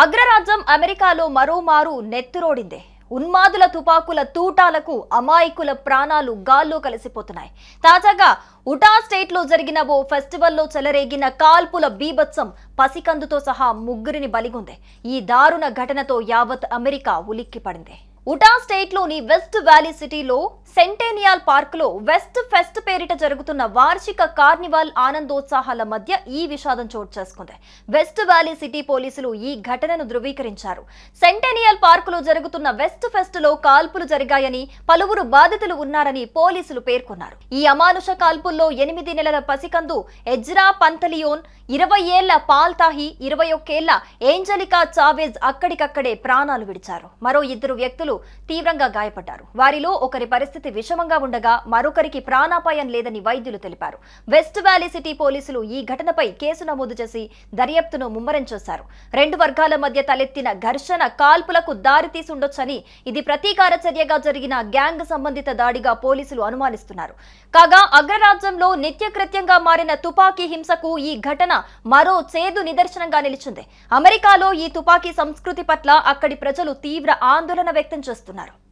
అగ్రరాజ్యం అమెరికాలో మరోమారు నెత్తురోడిందే. ఉన్మాదుల తుపాకుల తూటాలకు అమాయకుల ప్రాణాలు గాల్లో కలిసిపోతున్నాయి. తాజాగా ఉటా స్టేట్లో జరిగిన ఓ ఫెస్టివల్లో చెలరేగిన కాల్పుల బీభత్సం పసికందుతో సహా ముగ్గురిని బలిగొంది. ఈ దారుణ ఘటనతో యావత్ అమెరికా ఉలిక్కిపడింది. ఉటా స్టేట్లోని వెస్ట్ వ్యాలీ సిటీలో సెంటేనియల్ పార్క్లో వెస్ట్ ఫెస్ట్ పేరిట జరుగుతున్న వార్షిక కార్నివాల్ ఆనందోత్సాహాల మధ్య ఈ విషాదం చోటు చేసుకుంది. వెస్ట్ వ్యాలీ సిటీ పోలీసులు ఈ ఘటనను ధృవీకరించారు. సెంటేనియల్ పార్కులో జరుగుతున్న వెస్ట్ ఫెస్ట్ లో కాల్పులు జరిగాయని, పలువురు బాధితులు ఉన్నారని పోలీసులు పేర్కొన్నారు. ఈ అమానుష కాల్పుల్లో 8 నెలల పసికందు ఎజ్రా పంతలియోన్, 20 ఏళ్ల పాల్ తాహి, 21 ఏళ్ల ఏంజలికా చావేజ్ అక్కడికక్కడే ప్రాణాలు విడిచారు. మరో 2 వ్యక్తులు తీవ్రంగా గాయపడ్డారు. వారిలో ఒకరి పరిస్థితి విషమంగా ఉండగా మరొకరికి ప్రాణాపాయం లేదని వైద్యులు తెలిపారు. వెస్ట్ వ్యాలీ సిటీ పోలీసులు ఈ ఘటనపై కేసు నమోదు చేసి దర్యాప్తును ముమ్మరం చేశారు. 2 వర్గాల మధ్య తలెత్తిన ఘర్షణ కాల్పులకు దారితీసి ఉండొచ్చని, ఇది ప్రతీకార చర్యగా జరిగిన గ్యాంగ్ సంబంధిత దాడిగా పోలీసులు అనుమానిస్తున్నారు. కాగా అగ్రరాజ్యంలో నిత్యకృత్యంగా మారిన తుపాకీ హింసకు ఈ ఘటన మరో చేదు నిదర్శనంగా నిలిచింది. అమెరికాలో ఈ తుపాకీ సంస్కృతి పట్ల అక్కడి ప్రజలు తీవ్ర ఆందోళన వ్యక్తం చేస్తున్నారు.